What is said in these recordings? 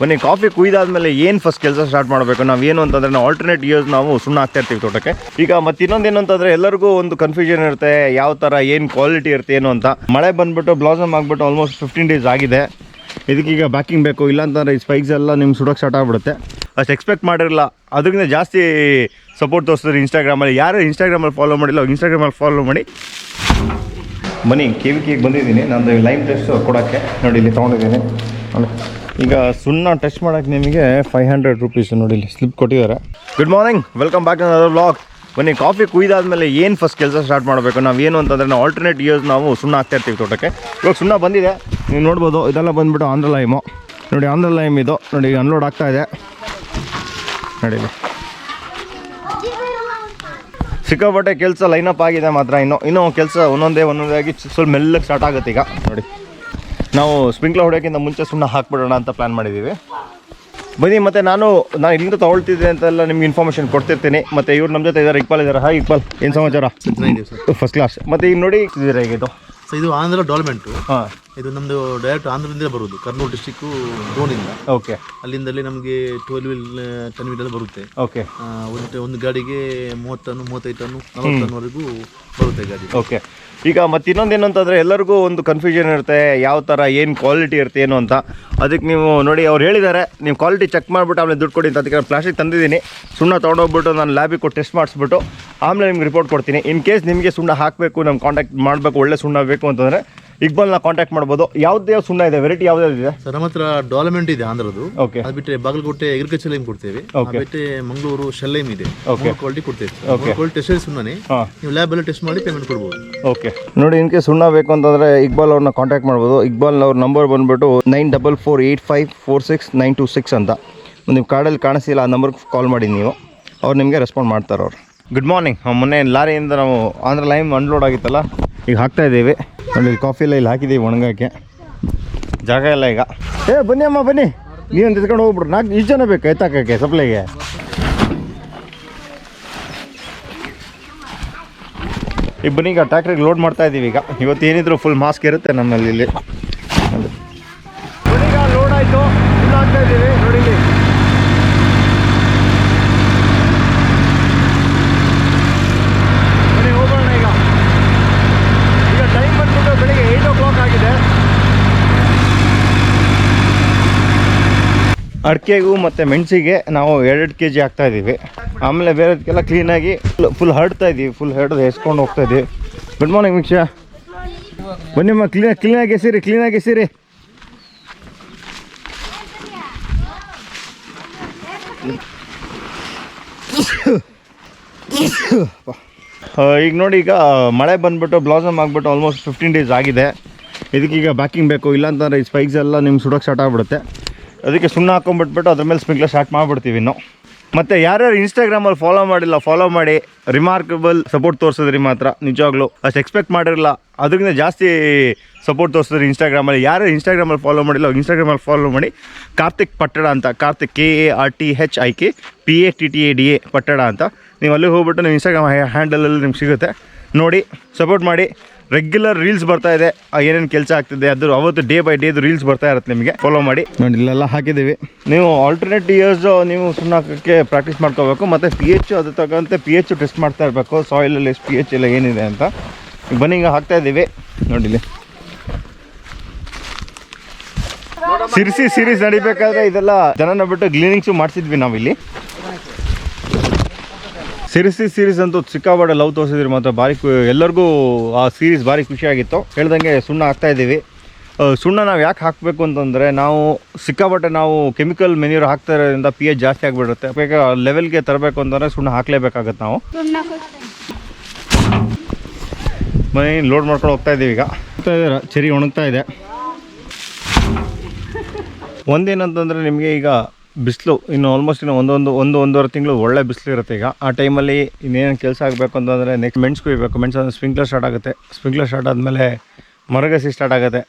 ಬನ್ನಿ ಕಾಫಿ ಕುಯ್ದಾದ್ಮೇಲೆ ಏನು ಫಸ್ಟ್ ಕೆಲಸ ಸ್ಟಾರ್ಟ್ ಮಾಡಬೇಕು ನಾವು ಏನು ಅಂತಂದರೆ ನಾವು ಆಲ್ಟರ್ನೇಟ್ ಇಯರ್ಸ್ ನಾವು ಸುಣ್ಣ ಹಾಕ್ತಾ ಇರ್ತೀವಿ ತೋಟಕ್ಕೆ. ಈಗ ಮತ್ತೆ ಇನ್ನೊಂದೇನು ಅಂತಂದರೆ ಎಲ್ಲರಿಗೂ ಒಂದು ಕನ್ಫ್ಯೂಷನ್ ಇರುತ್ತೆ, ಯಾವ ಥರ ಏನು ಕ್ವಾಲಿಟಿ ಇರುತ್ತೆ ಏನು ಅಂತ. ಮಳೆ ಬಂದುಬಿಟ್ಟು ಬ್ಲಾಸಮ್ ಆಗಿಬಿಟ್ಟು ಆಲ್ಮೋಸ್ಟ್ 15 days ಆಗಿದೆ. ಇದಕ್ಕೀಗ ಬ್ಯಾಕಿಂಗ್ ಬೇಕು, ಇಲ್ಲಾಂತಂದರೆ ಈ ಸ್ಪೈಕ್ಸ್ ಎಲ್ಲ ನಿಮ್ಗೆ ಸುಡೋಕ್ಕೆ ಸ್ಟಾರ್ಟ್ ಆಗಿಬಿಡುತ್ತೆ. ಅಷ್ಟು ಎಕ್ಸ್ಪೆಕ್ಟ್ ಮಾಡಿರಲ್ಲ, ಅದಕ್ಕಿಂತ ಜಾಸ್ತಿ ಸಪೋರ್ಟ್ ತೋರಿಸಿದ್ರೆ ಇನ್ಸ್ಟಾಗ್ರಾಮಲ್ಲಿ. ಯಾರು ಇನ್ಸ್ಟಾಗ್ರಾಮಲ್ಲಿ ಫಾಲೋ ಮಾಡಿಲ್ಲ ಇನ್ಸ್ಟಾಗ್ರಾಮಲ್ಲಿ ಫಾಲೋ ಮಾಡಿ. ಬನ್ನಿ KVKಗೆ ಬಂದಿದ್ದೀನಿ, ನಂದು ಲೈವ್ ಟೆಸ್ಟ್ ಕೊಡೋಕ್ಕೆ. ನೋಡಿ ಇಲ್ಲಿ ತೊಗೊಂಡಿದ್ದೀನಿ. ಈಗ ಸುಣ್ಣ ಟೆಸ್ಟ್ ಮಾಡೋಕ್ಕೆ ನಿಮಗೆ 500 rupees ನೋಡಿ ಇಲ್ಲಿ ಸ್ಲಿಪ್ ಕೊಟ್ಟಿದ್ದಾರೆ. Good morning, welcome back to another vlog. ಬನ್ನಿ ಕಾಫಿ ಕುಯ್ದಾದ್ಮೇಲೆ ಏನು ಫಸ್ಟ್ ಕೆಲಸ ಸ್ಟಾರ್ಟ್ ಮಾಡಬೇಕು ನಾವು ಏನು ಅಂತಂದರೆ ನಾವು ಆಲ್ಟರ್ನೇಟ್ ಇಯರ್ಸ್ ನಾವು ಸುಣ್ಣ ಹಾಕ್ತಾ ಇರ್ತೀವಿ ತೋಟಕ್ಕೆ. ಇವಾಗ ಸುಣ್ಣ ಬಂದಿದೆ, ನೀವು ನೋಡ್ಬೋದು. ಇದೆಲ್ಲ ಬಂದುಬಿಟ್ಟು ಆಂಧ್ರ ಲೈಮು. ನೋಡಿ ಆಂಧ್ರ ಲೈಮ್ ಇದು ನೋಡಿ ಅನ್ಲೋಡ್ ಆಗ್ತಾ ಇದೆ. ನೋಡಿ ಸಿಕ್ಕಾಪಟ್ಟೆ ಕೆಲಸ ಲೈನಪ್ ಆಗಿದೆ ಮಾತ್ರ. ಇನ್ನೂ ಕೆಲಸ ಒಂದೊಂದೇ ಆಗಿ ಸ್ವಲ್ಪ ಮೆಲ್ಲಗೆ ಸ್ಟಾರ್ಟ್ ಆಗುತ್ತೆ. ಈಗ ನೋಡಿ ನಾವು ಸ್ಪ್ರಿಂಕ್ಲರ್ ಹೊಡೆಯೋಕ್ಕಿಂತ ಮುಂಚೆ ಸುಣ್ಣ ಹಾಕ್ಬಿಡೋಣ ಅಂತ ಪ್ಲ್ಯಾನ್ ಮಾಡಿದ್ದೀವಿ. ಬನ್ನಿ, ಮತ್ತು ನಾನು ಇಲ್ಲಿಂದ ತೊಗೊಳ್ತಿದ್ದೆ ಅಂತೆಲ್ಲ ನಿಮ್ಗೆ ಇನ್ಫಾರ್ಮೇಷನ್ ಕೊಡ್ತಿರ್ತೀನಿ. ಮತ್ತು ಇವ್ರು ನಮ್ಮ ಜೊತೆ ಇದ್ದಾರೆ, ಇಕ್ಬಾಲ್ ಇದ್ದಾರೆ. ಹಾಯ್ ಇಕ್ಬಾಲ್, ಏನು ಸಮಾಚಾರ? First class. ಮತ್ತು ಈಗ ನೋಡಿ ಇದ್ದೀರಾ ಈಗ ಇದು ಆಂಧ್ರ ಡೆವಲಪ್ಮೆಂಟು. ಹಾಂ, ಇದು ನಮ್ಮದು ಡೈರೆಕ್ಟ್ ಆಂಧ್ರದಿಂದ ಬರೋದು, ಕರ್ನೂಲು ಡಿಸ್ಟಿಕ್ಕು ಡ್ರೋನಿಂದ. ಓಕೆ. ಅಲ್ಲಿಂದಲೇ ನಮಗೆ 12 wheel 10 wheel ಎಲ್ಲ ಬರುತ್ತೆ. ಓಕೆ. ಒಂದು ಗಾಡಿಗೆ 30 ಟನ್ 35 ಟನ್ 40 ಟನ್ವರೆಗೂ ಬರುತ್ತೆ ಗಾಡಿ. ಓಕೆ. ಈಗ ಮತ್ತು ಇನ್ನೊಂದೇನು ಅಂತಂದರೆ ಎಲ್ಲರಿಗೂ ಒಂದು ಕನ್ಫ್ಯೂಷನ್ ಇರುತ್ತೆ, ಯಾವ ಥರ ಏನು ಕ್ವಾಲಿಟಿ ಇರುತ್ತೆ ಏನು ಅಂತ. ಅದಕ್ಕೆ ನೀವು ನೋಡಿ ಅವ್ರು ಹೇಳಿದ್ದಾರೆ, ನೀವು ಕ್ವಾಲಿಟಿ ಚೆಕ್ ಮಾಡಿಬಿಟ್ಟು ಆಮೇಲೆ ದುಡ್ಡು ಕೊಡಿ ಅಂತ. ಅದಕ್ಕೆ ನಾನು ಪ್ಲಾಸ್ಟಿಕ್ ತಂದಿದ್ದೀನಿ. ಸುಣ್ಣ ತೊಗೊಂಡೋಗ್ಬಿಟ್ಟು ನಾನು ಲ್ಯಾಬಿಗೆ ಕೊಟ್ಟು ಟೆಸ್ಟ್ ಮಾಡಿಸ್ಬಿಟ್ಟು ಆಮೇಲೆ ನಿಮ್ಗೆ ರಿಪೋರ್ಟ್ ಕೊಡ್ತೀನಿ. ಇನ್ ಕೇಸ್ ನಿಮಗೆ ಸುಣ್ಣ ಹಾಕಬೇಕು, ನಮ್ಗೆ ಕಾಂಟ್ಯಾಕ್ಟ್ ಮಾಡಬೇಕು, ಒಳ್ಳೆ ಸುಣ್ಣ ಬೇಕು ಅಂತಂದರೆ ಇಕ್ಬಾಲ್ನ ಕಾಂಟ್ಯಾಕ್ಟ್ ಮಾಡ್ಬೋದು. ಯಾವ್ದು ಸುಣ್ಣ ಇದೆ, ವೆರೈಟಿ ಯಾವ್ದಾವ್ದಿದೆ ಸರ್? ನಮ್ಮ ಹತ್ರ ಡೆವಲಪ್ಮೆಂಟ್ ಇದೆ ಆಂಧ್ರದ್ದು. ಓಕೆ. ಅದು ಬಿಟ್ಟರೆ ಬಾಗಲಕೋಟೆ ಅಗ್ರಿಕಲ್ಚರ್ ಲೈಮ್ ಕೊಡ್ತೇವೆ. ಬಿಟ್ಟರೆ ಮಂಗಳೂರು ಶೆಲ್ಲೈಮ್ ಇದೆ. ಕ್ವಾಲಿಟಿ ಕೊಡ್ತೇವೆ. ಕ್ವಾಲಿಟಿ ಟೆಸ್ಟ್ ಸುಮ್ಮನೆ ನೀವು ಲ್ಯಾಬಲ್ಲಿ ಟೆಸ್ಟ್ ಮಾಡಿ ಪೇಮೆಂಟ್ ಕೊಡ್ಬೋದು. ಓಕೆ. ನೋಡಿ, ಇನ್ಕೆ ಸುಣ್ಣ ಬೇಕು ಅಂತಂದರೆ ಇಕ್ಬಾಲ್ ಅವ್ರನ್ನ ಕಾಂಟ್ಯಾಕ್ಟ್ ಮಾಡ್ಬೋದು. ಇಕ್ಬಾಲ್ ಅವ್ರ ನಂಬರ್ ಬಂದುಬಿಟ್ಟು 9448546926 ಅಂತ. ನೀವು ಕಾರ್ಡಲ್ಲಿ ಕಾಣಿಸಿಲ್ಲ, ಆ ನಂಬರ್ಗೆ ಕಾಲ್ ಮಾಡಿ ನೀವು, ಅವ್ರು ನಿಮಗೆ ರೆಸ್ಪಾಂಡ್ ಮಾಡ್ತಾರೆ ಅವ್ರು. Good morning. ಮೊನ್ನೆ ಲಾರಿಯಿಂದ ನಾವು ಆಂಧ್ರ ಲೈಮ್ ಅನ್ಲೋಡ್ ಆಗಿತ್ತಲ್ಲ, ಈಗ ಹಾಕ್ತಾ ಇದ್ದೀವಿ. ನೋಡಿ ಕಾಫಿ ಎಲ್ಲ ಇಲ್ಲಿ ಹಾಕಿದ್ದೀವಿ ಒಣಗೋಕ್ಕೆ, ಜಾಗ ಎಲ್ಲ ಈಗ. ಬನ್ನಿ ಅಮ್ಮ ಬನ್ನಿ, ನೀವೊಂದು ಎತ್ಕೊಂಡು ಹೋಗ್ಬಿಡ್ರು. 4 ಜನ ಬೇಕು ಎತ್ತಾಕಕ್ಕೆ ಸಪ್ಲೈಗೆ. ಈಗ ಬನ್ನಿ, ಈಗ ಟ್ರ್ಯಾಕ್ಟ್ರಿಗೆ ಲೋಡ್ ಮಾಡ್ತಾ ಇದ್ದೀವಿ. ಈಗ ಇವತ್ತು ಏನಿದ್ರು ಫುಲ್ ಮಾಸ್ಕ್ ಇರುತ್ತೆ ನಮ್ಮಲ್ಲಿ. ಇಲ್ಲಿ ಈಗ ಲೋಡ್ ಆಯಿತು, ಫುಲ್ ಆಗ್ತಾ ಇದ್ದೀವಿ. ನೋಡಿ ಇಲ್ಲಿ ಬನ್ನಿ ಹೋಗೋಣ. ಈಗ ಟೈಮ್ ಬಂದ್ಬಿಟ್ಟು ಬೆಳಿಗ್ಗೆ 8 o'clock ಆಗಿದೆ. ಅಡಿಕೆಗೂ ಮತ್ತು ಮೆಣಸಿಗೆ ನಾವು 2 kg ಹಾಕ್ತಾ ಇದ್ದೀವಿ. ಆಮೇಲೆ ಬೇರೆದಕ್ಕೆಲ್ಲ ಕ್ಲೀನಾಗಿ ಫುಲ್ ಹರಡ್ತಾ ಇದ್ದೀವಿ. ಫುಲ್ ಹರಡ್ದು ಎಸ್ಕೊಂಡು ಹೋಗ್ತಾ ಇದ್ದೀವಿ. Good morning ವೀಕ್ಷ. ಬನ್ನಿಮ್ಮ, ಕ್ಲೀನಾಗಿ ಎಸಿರಿ. ಈಗ ನೋಡಿ, ಈಗ ಮಳೆ ಬಂದುಬಿಟ್ಟು ಬ್ಲಾಸಮ್ ಆಗಿಬಿಟ್ಟು ಆಲ್ಮೋಸ್ಟ್ 15 days ಆಗಿದೆ. ಇದಕ್ಕೀಗ ಬ್ಯಾಕಿಂಗ್ ಬೇಕು, ಇಲ್ಲಾಂತಂದರೆ ಈ ಸ್ಪೈಕ್ಸ್ ಎಲ್ಲ ನಿಮ್ಗೆ ಸುಡೋಕ್ಕೆ ಸ್ಟಾರ್ಟ್ ಆಗಿಬಿಡುತ್ತೆ. ಅದಕ್ಕೆ ಸುಣ್ಣ ಹಾಕೊಂಡ್ಬಿಟ್ಬಿಟ್ಟು ಅದ್ರ ಮೇಲೆ ಸ್ಪ್ರಿಂಕ್ಲರ್ ಸ್ಟಾರ್ಟ್ ಮಾಡಿಬಿಡ್ತೀವಿ ಇನ್ನು. ಮತ್ತು ಯಾರ್ಯಾರು ಇನ್ಸ್ಟಾಗ್ರಾಮಲ್ಲಿ ಫಾಲೋ ಮಾಡಿಲ್ಲ ಫಾಲೋ ಮಾಡಿ. ರಿಮಾರ್ಕಬಲ್ ಸಪೋರ್ಟ್ ತೋರಿಸಿದ್ರಿ ಮಾತ್ರ, ನಿಜವಾಗ್ಲೂ ಅಷ್ಟು ಎಕ್ಸ್ಪೆಕ್ಟ್ ಮಾಡಿರಲ್ಲ, ಅದಕ್ಕಿಂತ ಜಾಸ್ತಿ ಸಪೋರ್ಟ್ ತೋರಿಸಿದ್ರಿ ಇನ್ಸ್ಟಾಗ್ರಾಮಲ್ಲಿ. ಯಾರು ಇನ್ಸ್ಟಾಗ್ರಾಮಲ್ಲಿ ಫಾಲೋ ಮಾಡಿಲ್ಲ ಇನ್ಸ್ಟಾಗ್ರಾಮಲ್ಲಿ ಫಾಲೋ ಮಾಡಿ. ಕಾರ್ತಿಕ್ ಪಟ್ಟಡ ಅಂತ, ಕಾರ್ತಿಕ್ KARTHIK PATTADA ಪಟ್ಟಡ ಅಂತ. ನೀವು ಅಲ್ಲಿ ಹೋಗ್ಬಿಟ್ಟು ನೀವು ಇನ್ಸ್ಟಾಗ್ರಾಮ್ ಹ್ಯಾಂಡಲಲ್ಲಿ ನಿಮ್ಗೆ ಸಿಗುತ್ತೆ, ನೋಡಿ ಸಪೋರ್ಟ್ ಮಾಡಿ. ರೆಗ್ಯುಲರ್ ರೀಲ್ಸ್ ಬರ್ತಾ ಇದೆ, ಏನೇನು ಕೆಲಸ ಆಗ್ತಿದೆ ಅದು ಅವತ್ತು ಡೇ ಬೈ ಡೇದು ರೀಲ್ಸ್ ಬರ್ತಾ ಇರುತ್ತೆ, ನಿಮಗೆ ಫಾಲೋ ಮಾಡಿ. ನೋಡಿ ಇಲ್ಲೆಲ್ಲ ಹಾಕಿದ್ದೀವಿ. ನೀವು ಆಲ್ಟರ್ನೇಟ್ ಇಯರ್ಸ್ ನೀವು ಸುಣ್ಣ ಹಾಕೋಕ್ಕೆ ಪ್ರಾಕ್ಟೀಸ್ ಮಾಡ್ಕೋಬೇಕು. ಮತ್ತು pH ಅದು ತಗೊಂತೆ pH ಟೆಸ್ಟ್ ಮಾಡ್ತಾ ಇರಬೇಕು, ಸಾಯಿಲಲ್ಲಿ ಎಷ್ಟು pH ಎಲ್ಲ ಏನಿದೆ ಅಂತ. ಈಗ ಬನ್ನಿ, ಈಗ ಹಾಕ್ತಾ ಇದ್ದೀವಿ. ನೋಡಿ ಇಲ್ಲಿ ಸೀರೀಸ್ ನಡಿಬೇಕಾದ್ರೆ ಇದೆಲ್ಲ ಜನನ ಬಿಟ್ಟು ಕ್ಲೀನಿಂಗ್ಸು ಮಾಡಿಸಿದ್ವಿ ನಾವಿಲ್ಲಿ. ಸೀರೀಸ್ ಅಂತೂ ಸಿಕ್ಕಾಪಟ್ಟೆ ಲವ್ ತೋರಿಸಿದ್ರಿ ಮಾತ್ರ. ಭಾರಿ ಎಲ್ಲರಿಗೂ ಆ ಸೀರೀಸ್ ಭಾರಿ ಖುಷಿಯಾಗಿತ್ತು. ಹೇಳ್ದಂಗೆ ಸುಣ್ಣ ಹಾಕ್ತಾ ಇದ್ದೀವಿ. ಸುಣ್ಣ ನಾವು ಯಾಕೆ ಹಾಕಬೇಕು ಅಂತಂದರೆ, ನಾವು ಸಿಕ್ಕಾಪಟ್ಟೆ ನಾವು ಕೆಮಿಕಲ್ ಮೆನ್ಯೂರ್ ಹಾಕ್ತಾ ಇರೋದ್ರಿಂದ pH ಜಾಸ್ತಿ ಆಗಿಬಿಡುತ್ತೆ. ಬೇಗ ಲೆವೆಲ್ಗೆ ತರಬೇಕು ಅಂತಂದರೆ ಸುಣ್ಣ ಹಾಕಲೇಬೇಕಾಗತ್ತೆ ನಾವು. ಮನೆ ಲೋಡ್ ಮಾಡ್ಕೊಂಡು ಹೋಗ್ತಾ ಇದ್ದೀವಿ. ಈಗ ಚೆರಿ ಒಣಗ್ತಾ ಇದೆ. ಒಂದೇನಂತಂದರೆ ನಿಮಗೆ ಈಗ ಬಿಸಿಲು ಇನ್ನು ಆಲ್ಮೋಸ್ಟ್ ಇನ್ನು ಒಂದೂವರೆ ತಿಂಗಳು ಒಳ್ಳೆ ಬಿಸಿಲು ಇರುತ್ತೆ. ಈಗ ಆ ಟೈಮಲ್ಲಿ ಇನ್ನೇನು ಕೆಲಸ ಆಗಬೇಕು ಅಂತಂದರೆ ನೆಕ್ಸ್ಟ್ ಮೆಣಸು ಕುಯ್ಬೇಕು. ಮೆಣಸು ಅಂದರೆ ಸ್ಪ್ರಿಂಕ್ಲರ್ ಸ್ಟಾರ್ಟ್ ಆಗುತ್ತೆ. ಸ್ಪ್ರಿಂಕ್ಲರ್ ಸ್ಟಾರ್ಟ್ ಆದಮೇಲೆ ಮರಗಸಿ ಸ್ಟಾರ್ಟ್ ಆಗುತ್ತೆ.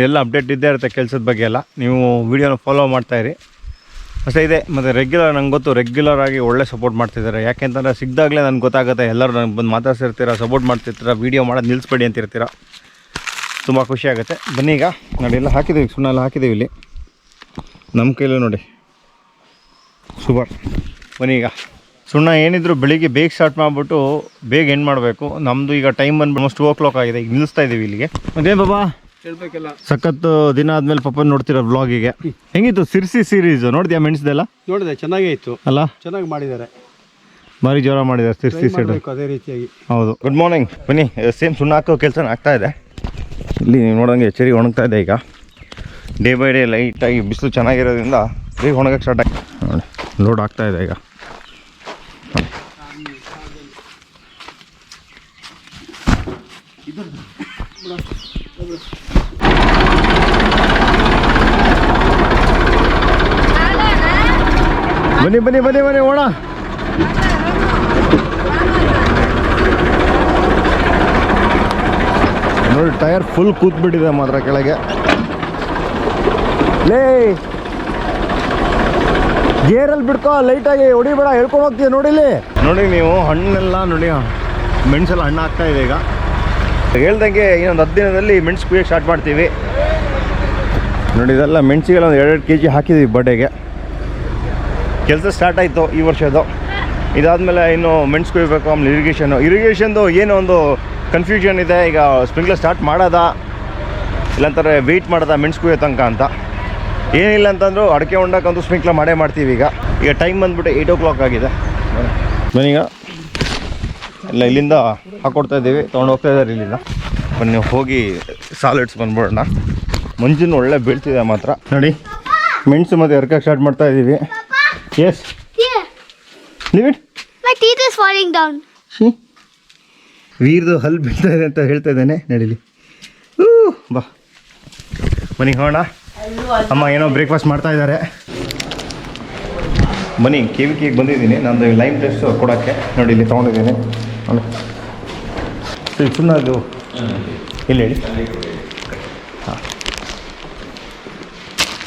ಎಲ್ಲ ಅಪ್ಡೇಟ್ ಇದ್ದೇ ಇರುತ್ತೆ ಕೆಲಸದ ಬಗ್ಗೆ ಎಲ್ಲ. ನೀವು ವೀಡಿಯೋನ ಫಾಲೋ ಮಾಡ್ತಾಯಿರಿ ಅಷ್ಟೇ ಇದೆ. ಮತ್ತು ನಂಗೆ ಗೊತ್ತು ರೆಗ್ಯುಲರ್ ಆಗಿ ಒಳ್ಳೆ ಸಪೋರ್ಟ್ ಮಾಡ್ತಿದ್ದಾರೆ. ಯಾಕೆಂತಂದರೆ ಸಿಕ್ಕಿದಾಗಲೇ ನನಗೆ ಗೊತ್ತಾಗುತ್ತೆ, ಎಲ್ಲರೂ ನನಗೆ ಬಂದು ಮಾತಾಡ್ಸಿರ್ತೀರ, ಸಪೋರ್ಟ್ ಮಾಡ್ತಿರ್ತೀರ, ವೀಡಿಯೋ ಮಾಡೋದು ನಿಲ್ಲಿಸ್ಬೇಡಿ ಅಂತಿರ್ತೀರ. ತುಂಬ ಖುಷಿಯಾಗುತ್ತೆ. ಬನ್ನಿ, ಈಗ ನೋಡಿ ಎಲ್ಲ ಹಾಕಿದ್ದೀವಿ, ಸುಣ್ಣ ಎಲ್ಲ ಹಾಕಿದ್ದೀವಿ ಇಲ್ಲಿ. ನಮ್ಮ ಕೈಲೂ ನೋಡಿ ಸೂಪರ್. ಬನ್ನಿ ಈಗ ಸುಣ್ಣ ಏನಿದ್ರು ಬೆಳಿಗ್ಗೆ ಬೇಗ ಸ್ಟಾರ್ಟ್ ಮಾಡಿಬಿಟ್ಟು ಬೇಗ ಎಂಡ್ ಮಾಡಬೇಕು. ನಮ್ಮದು ಈಗ ಟೈಮ್ ಬಂದು ಆಲ್ಮೋಸ್ಟ್ 2 o'clock ಆಗಿದೆ. ಈಗ ನಿಲ್ಲಿಸ್ತಾ ಇದ್ದೀವಿ ಇಲ್ಲಿಗೆ. ಅದೇ ಬಾಬಾ ಹೇಳ್ಬೇಕಲ್ಲ, ಸಖತ್ತು ದಿನ ಆದಮೇಲೆ ಪಾಪ ನೋಡ್ತಿರೋ ವ್ಲಾಗಿಗೆ. ಹೆಂಗಿತ್ತು ಸಿರ್ಸಿ ಸೀರೀಸು? ನೋಡಿದ್ಯಾ ಮೆಣಸ್ದೆಲ್ಲ? ನೋಡಿದೆ, ಚೆನ್ನಾಗೇ ಇತ್ತು ಅಲ್ಲ, ಚೆನ್ನಾಗಿ ಮಾಡಿದ್ದಾರೆ, ಭಾರಿ ಜೋರ ಮಾಡಿದ್ದಾರೆ ಸಿರ್ಸಿ ಸೈಡ್. ಅದೇ ರೀತಿಯಾಗಿ. ಹೌದು. Good morning. ಬನ್ನಿ, ಸೇಮ್ ಸುಣ್ಣ ಹಾಕೋ ಕೆಲಸ ಆಗ್ತಾ ಇದೆ. ಇಲ್ಲಿ ನೀವು ನೋಡೋಂಗೆ ಚೆರಿ ಒಣಗ್ತಾ ಇದೆ. ಈಗ ಡೇ ಬೈ ಡೇ ಲೈಟಾಗಿ ಬಿಸಿಲು ಚೆನ್ನಾಗಿರೋದ್ರಿಂದ ಬೇಗ ಒಣಗಕ್ಕೆ ಸ್ಟಾರ್ಟ್ ಆಗಿ ನೋಡಿ ಲೋಡ್ ಆಗ್ತಾ ಇದೆ ಈಗ. ಬನ್ನಿ ಬನ್ನಿ ಬನ್ನಿ ಬನ್ನಿ ಓಣ. ನೋಡಿ ಟೈರ್ ಫುಲ್ ಕೂತ್ಬಿಟ್ಟಿದೆ ಮಾತ್ರ ಕೆಳಗೆ. ಲೇ ಗೇರಲ್ಲಿ ಬಿಡ್ಕೋ, ಲೈಟಾಗಿ ಹೊಡಿಬೇಡ, ಹೇಳ್ಕೊಂಡು ಹೋಗ್ತೀಯ. ನೋಡಿಲಿ ನೋಡಿ ನೀವು ಹಣ್ಣೆಲ್ಲ ನೋಡಿ, ಮೆಣಸೆಲ್ಲ ಹಣ್ಣು ಆಗ್ತಾ ಇದೆ ಈಗ. ಹೇಳ್ದಂಗೆ ಇನ್ನೊಂದು 10 ದಿನದಲ್ಲಿ ಮೆಣಸು ಕುಯ್ಯಕ್ಕೆ ಸ್ಟಾರ್ಟ್ ಮಾಡ್ತೀವಿ. ನೋಡಿ ಇದೆಲ್ಲ ಮೆಣಸಿಗೆಲ್ಲ ಒಂದು 2 kg ಹಾಕಿದ್ದೀವಿ ಬರ್ಡೇಗೆ. ಕೆಲಸ ಸ್ಟಾರ್ಟ್ ಆಯಿತು ಈ ವರ್ಷದ್ದು. ಇದಾದಮೇಲೆ ಇನ್ನು ಮೆಣಸು ಕುಯ್ಬೇಕು, ಆಮೇಲೆ ಇರಿಗೇಷನ್ದು ಏನೋ ಒಂದು ಕನ್ಫ್ಯೂಷನ್ ಇದೆ. ಈಗ ಸ್ಪ್ರಿಂಕ್ಲರ್ ಸ್ಟಾರ್ಟ್ ಮಾಡೋದಾ ಇಲ್ಲಾಂತಾರೆ ವೆಯ್ಟ್ ಮಾಡೋದಾ ಮೆಣಸು ಕುಯ್ಯೋ ತನಕ ಅಂತ. ಏನಿಲ್ಲ ಅಂತಂದ್ರು ಅಡಿಕೆ ಹೊಂಡಕ್ಕಂತೂ ಸ್ಪ್ರಿಂಕ್ಲರ್ ಮಾಡ್ತೀವಿ. ಈಗ ಟೈಮ್ ಬಂದುಬಿಟ್ಟು 8 o'clock ಆಗಿದೆ. ಬನ್ನೀಗ ಎಲ್ಲ ಇಲ್ಲಿಂದ ಹಾಕ್ಕೊಡ್ತಾ ಇದ್ದೀವಿ, ತೊಗೊಂಡು ಹೋಗ್ತಾ ಇದ್ದಾರೆ ಇಲ್ಲಿಂದ. ಬನ್ನಿ ಹೋಗಿ ಸಾಲಿಡ್ಸ್ ಬಂದ್ಬಿಡೋಣ. ಮಂಜಿನ ಒಳ್ಳೆ ಬೀಳ್ತಿದೆ ಮಾತ್ರ. ನೋಡಿ ಮೆಣಸು ಮತ್ತು ಎರ್ಕಕ್ಕೆ ಸ್ಟಾರ್ಟ್ ಮಾಡ್ತಾ ಇದ್ದೀವಿ. Yes leave it. My teeth is falling down. ವೀರ್ದು ಹಲ್ಲು ಬೀಳ್ತಾ ಇದೆ ಅಂತ ಹೇಳ್ತಾ ಇದ್ದೇನೆ. ನಡೀಲಿ ಬಾ ಬನ್ನಿ ಹೋಗೋಣ. ಅಮ್ಮ ಏನೋ ಬ್ರೇಕ್ಫಾಸ್ಟ್ ಮಾಡ್ತಾ ಇದ್ದಾರೆ. ಬನ್ನಿ KVKಗೆ ಬಂದಿದ್ದೀನಿ. ನಂದು ಲೈಮ್ ಟೆಸ್ಟ್ ಕೊಡೋಕ್ಕೆ. ನೋಡಿ ಇಲ್ಲಿ ತೊಗೊಂಡಿದ್ದೀನಿ. ನೋಡಿ ಸುಮ್ಮನೆ ಅದು ಇಲ್ಲಿ ಹೇಳಿ. ಹಾಂ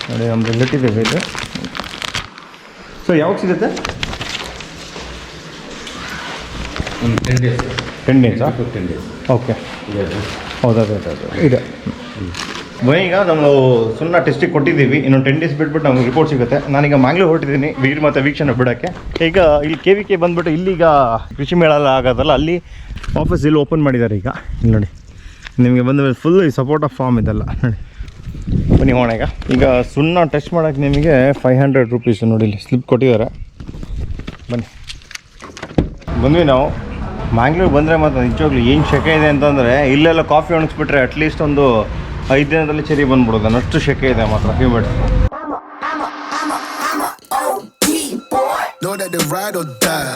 ನೋಡಿ ನಮ್ಮದು ರಿಲೇಟಿವ್ ಇದು. ಸೊ ಯಾವಾಗ ಸಿಗುತ್ತೆ? 10 days. 10 days 15 days. ಓಕೆ. ಹೌದು ಇದೆ. ಈಗ ನಾವು ಸುಮ್ಮನೆ ಟೆಸ್ಟಿಗೆ ಕೊಟ್ಟಿದ್ದೀವಿ. ಇನ್ನೊಂದು 10 days ಬಿಟ್ಬಿಟ್ಟು ನಮ್ಗೆ ರಿಪೋರ್ಟ್ ಸಿಗುತ್ತೆ. ನಾನೀಗ ಮ್ಯಾಂಗ್ಳೂರ್ ಹೊರಟಿದ್ದೀನಿ ವೀರ್ ಮತ್ತು ವೀಕ್ಷಣೆ ಬಿಡೋಕ್ಕೆ. ಈಗ ಇಲ್ಲಿ KVK ಬಂದುಬಿಟ್ಟು ಇಲ್ಲಿಗ ಕೃಷಿ ಮೇಳ ಎಲ್ಲ ಆಗೋದಲ್ಲ, ಅಲ್ಲಿ ಆಫೀಸ್ ಇಲ್ಲಿ ಓಪನ್ ಮಾಡಿದ್ದಾರೆ ಈಗ. ಇಲ್ಲಿ ನೋಡಿ ನಿಮಗೆ ಬಂದ ಮೇಲೆ ಫುಲ್ ಈ ಸಪೋರ್ಟ್ ಆಫ್ ಫಾರ್ಮ್ ಇದೆಲ್ಲ ನೋಡಿ. ಬನ್ನಿ ಹೋಗೋಣ ಈಗ ಸುಣ್ಣ ಟೆಸ್ಟ್ ಮಾಡೋಕ್ಕೆ ನಿಮಗೆ 500 rupees ನೋಡಿ ಇಲ್ಲಿ ಸ್ಲಿಪ್ ಕೊಟ್ಟಿದ್ದಾರೆ. ಬಂದ್ವಿ ನಾವು. ಮ್ಯಾಂಗ್ಳೂರ್ ಬಂದರೆ ಮಾತ್ರ ನಿಜವಾಗ್ಲೂ ಏನು ಶೆಕೆ ಇದೆ ಅಂತಂದರೆ, ಇಲ್ಲೆಲ್ಲ ಕಾಫಿ ಒಣಗಿಸ್ಬಿಟ್ರೆ ಅಟ್ಲೀಸ್ಟ್ ಒಂದು 5 ದಿನದಲ್ಲಿ ಚೆರಿ ಬಂದ್ಬಿಡೋದು, ಅಷ್ಟು ಶೆಕೆ ಇದೆ ಮಾತ್ರ humid. Know that they ride or die.